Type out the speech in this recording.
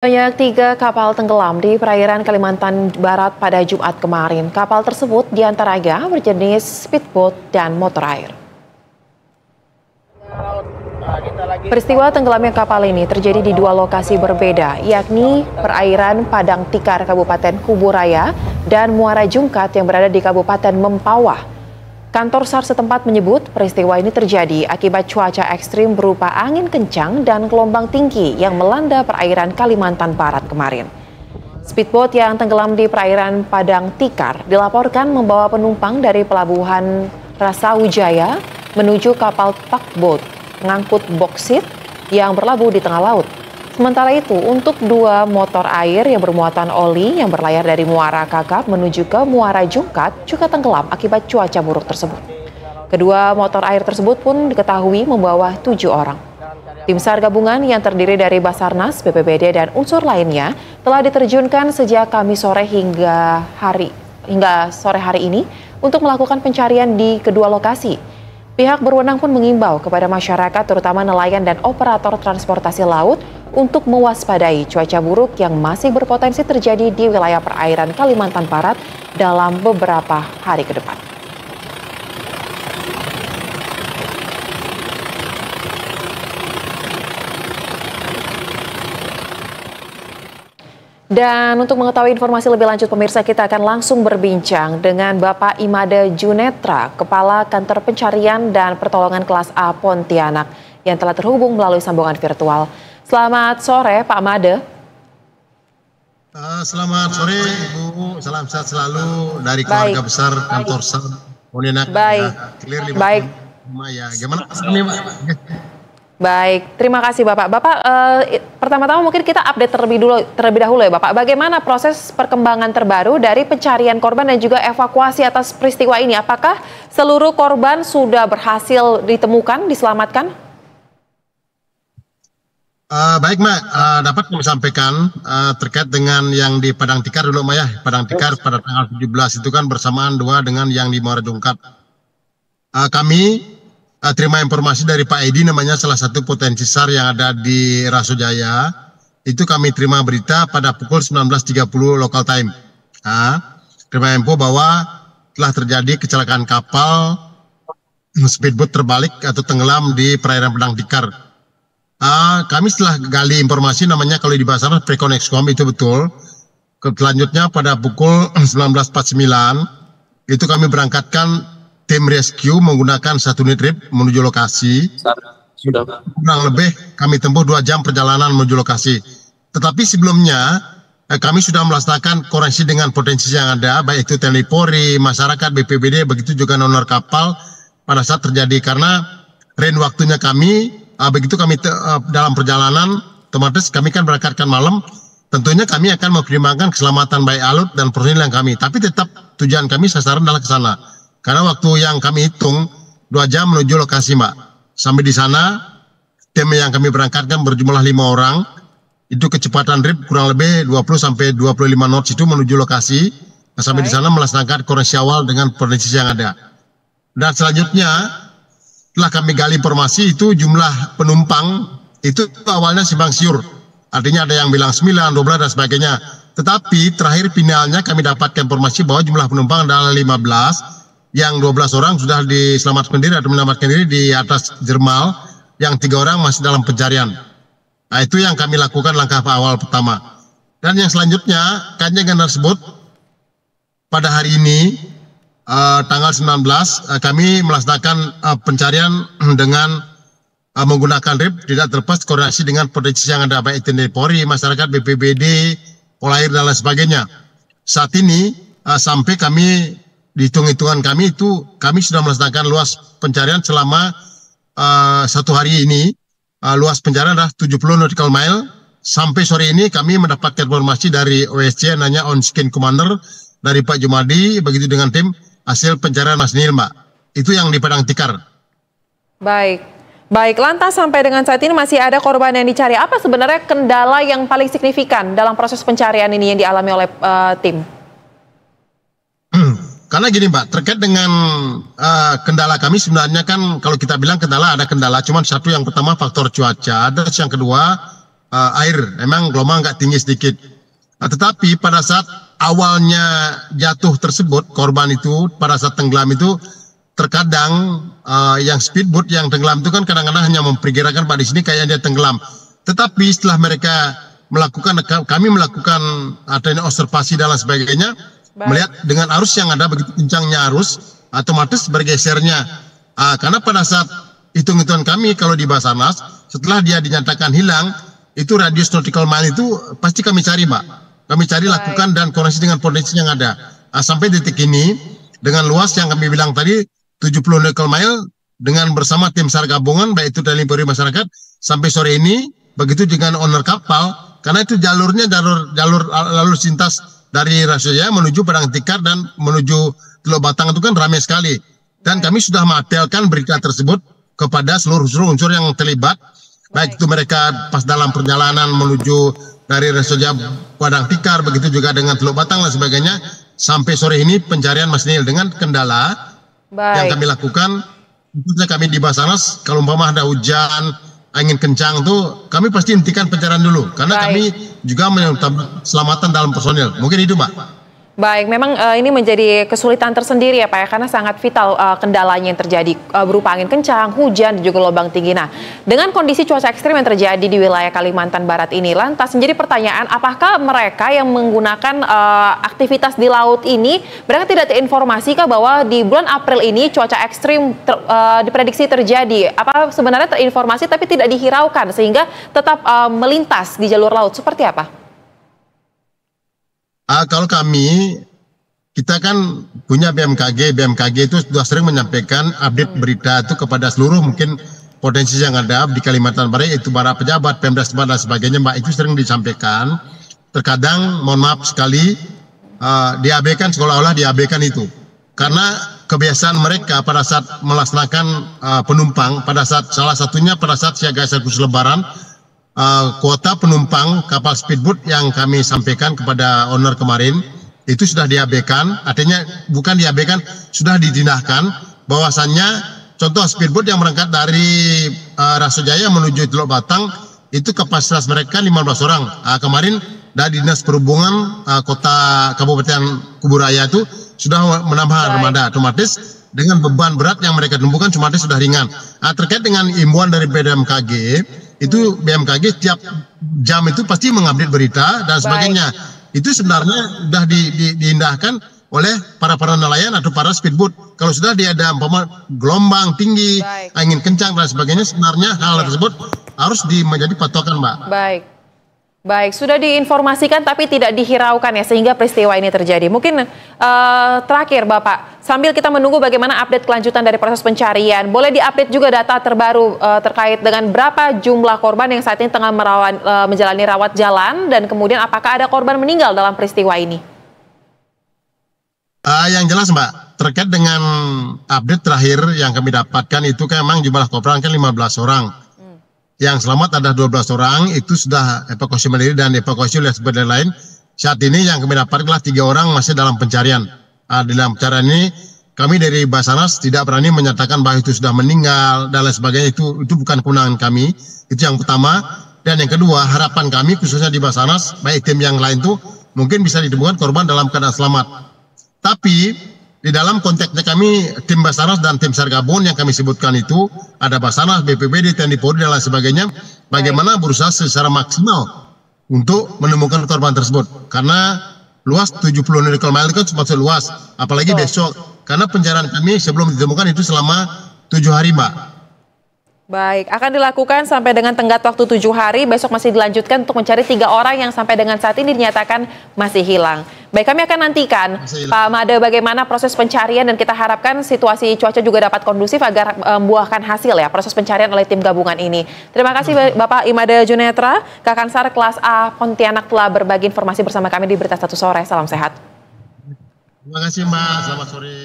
Banyak 3 kapal tenggelam di perairan Kalimantan Barat pada Jumat kemarin. Kapal tersebut diantaranya berjenis speedboat dan motor air. Peristiwa tenggelamnya kapal ini terjadi di 2 lokasi berbeda, yakni perairan Padang Tikar, Kabupaten Kuburaya, dan Muara Jungkat yang berada di Kabupaten Mempawah. Kantor SAR setempat menyebut peristiwa ini terjadi akibat cuaca ekstrim berupa angin kencang dan gelombang tinggi yang melanda perairan Kalimantan Barat kemarin. Speedboat yang tenggelam di perairan Padang Tikar dilaporkan membawa penumpang dari pelabuhan Rasawijaya menuju kapal tugboat pengangkut boksit yang berlabuh di tengah laut. Sementara itu, untuk 2 motor air yang bermuatan oli yang berlayar dari Muara Kakap menuju ke Muara Jungkat juga tenggelam akibat cuaca buruk tersebut. Kedua motor air tersebut pun diketahui membawa 7 orang. Tim SAR gabungan yang terdiri dari Basarnas, BPBD, dan unsur lainnya telah diterjunkan sejak Kamis sore hingga sore hari ini untuk melakukan pencarian di kedua lokasi. Pihak berwenang pun mengimbau kepada masyarakat, terutama nelayan dan operator transportasi laut, untuk mewaspadai cuaca buruk yang masih berpotensi terjadi di wilayah perairan Kalimantan Barat dalam beberapa hari ke depan. Dan untuk mengetahui informasi lebih lanjut, pemirsa, kita akan langsung berbincang dengan Bapak Imade Junetra, Kepala Kantor Pencarian dan Pertolongan Kelas A Pontianak, yang telah terhubung melalui sambungan virtual. Selamat sore, Pak Imade. Selamat sore, Ibu. Salam sehat selalu dari keluarga besar Kantor SAR Pontianak. Baik. Baik. Ya, gimana ini, Pak? Baik, terima kasih Bapak. Bapak, pertama-tama mungkin kita update terlebih dahulu ya Bapak. Bagaimana proses perkembangan terbaru dari pencarian korban dan juga evakuasi atas peristiwa ini? Apakah seluruh korban sudah berhasil ditemukan, diselamatkan? Baik, Mbak. Dapat kami sampaikan terkait dengan yang di Padang Tikar dulu, Mbak ya. Padang Tikar pada tanggal 17 itu kan bersamaan 2 dengan yang di Muara Jungkat. Kami terima informasi dari Pak Edi, namanya salah satu potensi SAR yang ada di Rasujaya. Itu kami terima berita pada pukul 19.30 local time. Terima info bahwa telah terjadi kecelakaan kapal speedboat terbalik atau tenggelam di perairan Padang Tikar. Kami setelah gali informasi, namanya kalau di bahasa Prekonexcom itu betul. Selanjutnya pada pukul 19.49 itu kami berangkatkan tim rescue menggunakan 1 unit RIB menuju lokasi. Sudah. Kurang lebih kami tempuh 2 jam perjalanan menuju lokasi. Tetapi sebelumnya kami sudah melaksanakan koreksi dengan potensi yang ada, baik itu TNI Polri, masyarakat, BPBD, begitu juga owner kapal pada saat terjadi. Karena range waktunya kami, begitu kami dalam perjalanan, otomatis kami kan berangkatkan malam, tentunya kami akan mempertimbangkan keselamatan baik alut dan personil yang kami. Tapi tetap tujuan kami sasaran adalah ke sana. Karena waktu yang kami hitung 2 jam menuju lokasi, Mbak. Sampai di sana, tim yang kami berangkatkan berjumlah 5 orang. Itu kecepatan RIB kurang lebih 20-25 knots itu menuju lokasi. Sampai di sana melaksanakan koreksi awal dengan potensi yang ada. Dan selanjutnya, setelah kami gali informasi itu jumlah penumpang itu awalnya simpang siur. Artinya ada yang bilang 9, 12 dan sebagainya. Tetapi terakhir finalnya kami dapatkan informasi bahwa jumlah penumpang adalah 15. Yang 12 orang sudah diselamatkan diri atau menyelamatkan diri di atas dermal, yang 3 orang masih dalam pencarian. Nah, itu yang kami lakukan langkah awal pertama. Dan yang selanjutnya, kajian tersebut pada hari ini, tanggal 19, kami melaksanakan pencarian dengan menggunakan RIB, tidak terlepas koordinasi dengan potensi yang ada, baik TNI Polri, masyarakat, BPBD, Polair, dan lain sebagainya. Saat ini, sampai kami hitung-hitungan kami itu kami sudah melaksanakan luas pencarian selama 1 hari ini. Luas pencarian adalah 70 nautical mile. Sampai sore ini kami mendapatkan informasi dari OSC, nanya on skin commander dari Pak Jumadi, begitu dengan tim hasil pencarian Mas Nil, Mbak. Itu yang di Padang Tikar. Baik, lantas sampai dengan saat ini masih ada korban yang dicari. Apa sebenarnya kendala yang paling signifikan dalam proses pencarian ini yang dialami oleh tim? Karena gini, Mbak, terkait dengan kendala kami sebenarnya kan kalau kita bilang kendala, ada kendala. Cuman satu, yang pertama faktor cuaca. Terus yang kedua, air, memang gelombang agak tinggi sedikit. Tetapi pada saat awalnya jatuh tersebut, korban itu pada saat tenggelam itu terkadang yang speedboat yang tenggelam itu kan kadang-kadang hanya memperkirakan Pak di sini kayaknya dia tenggelam. Tetapi setelah mereka kami melakukan observasi dan lain sebagainya, melihat dengan arus yang ada begitu kencangnya arus, otomatis bergesernya. Karena pada saat hitung-hitungan kami kalau di Basarnas, setelah dia dinyatakan hilang, itu radius nautical mile itu pasti kami cari, Mbak. Kami cari, lakukan dan koreksi dengan potensi yang ada. Sampai detik ini, dengan luas yang kami bilang tadi, 70 nautical mile, dengan bersama tim SAR gabungan, baik itu dari masyarakat, sampai sore ini, begitu dengan owner kapal, karena itu jalurnya jalur lintas dari Rasjaya menuju Padang Tikar dan menuju Teluk Batang itu kan ramai sekali. Dan kami sudah mengapelkan berita tersebut kepada seluruh unsur yang terlibat, baik itu mereka pas dalam perjalanan menuju dari Rasjaya Padang Tikar, begitu juga dengan Teluk Batang dan sebagainya. Sampai sore ini pencarian masih dengan kendala yang kami lakukan. Tentunya kami di Basarnas, kalau umpama ada hujan, angin kencang tuh kami pasti hentikan pencarian dulu karena kami juga menyebutkan keselamatan dalam personil. Mungkin itu, Mbak. Baik, memang ini menjadi kesulitan tersendiri ya Pak ya, karena sangat vital kendalanya yang terjadi berupa angin kencang, hujan, dan juga gelombang tinggi. Nah, dengan kondisi cuaca ekstrim yang terjadi di wilayah Kalimantan Barat ini, lantas menjadi pertanyaan, apakah mereka yang menggunakan aktivitas di laut ini, mereka tidak terinformasi bahwa di bulan April ini cuaca ekstrim diprediksi terjadi? Apa sebenarnya terinformasi tapi tidak dihiraukan sehingga tetap melintas di jalur laut? Seperti apa? Kalau kita kan punya BMKG itu sudah sering menyampaikan update berita itu kepada seluruh mungkin potensi yang ada di Kalimantan Barat, yaitu para pejabat, Pemda setempat dan sebagainya, Mbak, itu sering disampaikan. Terkadang, mohon maaf sekali, diabaikan, seolah-olah diabaikan itu. Karena kebiasaan mereka pada saat melaksanakan penumpang, pada saat salah satunya pada saat siaga khusus Lebaran, kuota penumpang kapal speedboat yang kami sampaikan kepada owner kemarin itu sudah diabaikan, artinya bukan diabaikan, sudah didindahkan. Bahwasannya contoh speedboat yang berangkat dari Rasjaya menuju Teluk Batang itu kapasitas mereka 15 orang. Kemarin dari Dinas Perhubungan Kota Kabupaten Kuburaya itu sudah menambah armada, otomatis dengan beban berat yang mereka tumpukan otomatis sudah ringan. Terkait dengan imbauan dari BMKG, itu BMKG tiap jam itu pasti mengupdate berita dan sebagainya. Itu sebenarnya sudah diindahkan oleh para nelayan atau para speedboat. Kalau sudah dia ada gelombang tinggi, angin kencang dan sebagainya, sebenarnya hal tersebut harus menjadi patokan, Mbak. Baik, sudah diinformasikan tapi tidak dihiraukan ya sehingga peristiwa ini terjadi. Mungkin terakhir Bapak, sambil kita menunggu bagaimana update kelanjutan dari proses pencarian, boleh diupdate juga data terbaru terkait dengan berapa jumlah korban yang saat ini tengah menjalani rawat jalan dan kemudian apakah ada korban meninggal dalam peristiwa ini? Yang jelas, Mbak, terkait dengan update terakhir yang kami dapatkan itu kan memang jumlah korban kan 15 orang. Yang selamat ada 12 orang, itu sudah evakuasi mandiri dan evakuasi oleh sebagian lain. Saat ini yang kami dapatkan adalah 3 orang masih dalam pencarian. Di dalam pencarian ini, kami dari Basarnas tidak berani menyatakan bahwa itu sudah meninggal dan lain sebagainya. Itu bukan kewenangan kami. Itu yang pertama. Dan yang kedua, harapan kami khususnya di Basarnas, baik tim yang lain itu mungkin bisa ditemukan korban dalam keadaan selamat. Tapi di dalam konteksnya kami, tim Basarnas dan tim SAR gabungan yang kami sebutkan itu, ada Basarnas, BPBD, TNI Polri, dan lain sebagainya, bagaimana berusaha secara maksimal untuk menemukan korban tersebut. Karena luas 70 nautical mile itu kan cuma seluas, apalagi besok. Karena pencarian kami sebelum ditemukan itu selama 7 hari, Mbak. Baik, akan dilakukan sampai dengan tenggat waktu 7 hari, besok masih dilanjutkan untuk mencari 3 orang yang sampai dengan saat ini dinyatakan masih hilang. Baik, kami akan nantikan Pak Made bagaimana proses pencarian dan kita harapkan situasi cuaca juga dapat kondusif agar membuahkan hasil ya proses pencarian oleh tim gabungan ini. Terima kasih Bapak Imade Junetra, Kakansar kelas A Pontianak telah berbagi informasi bersama kami di Berita Satu Sore. Salam sehat. Terima kasih, Mbak. Selamat sore.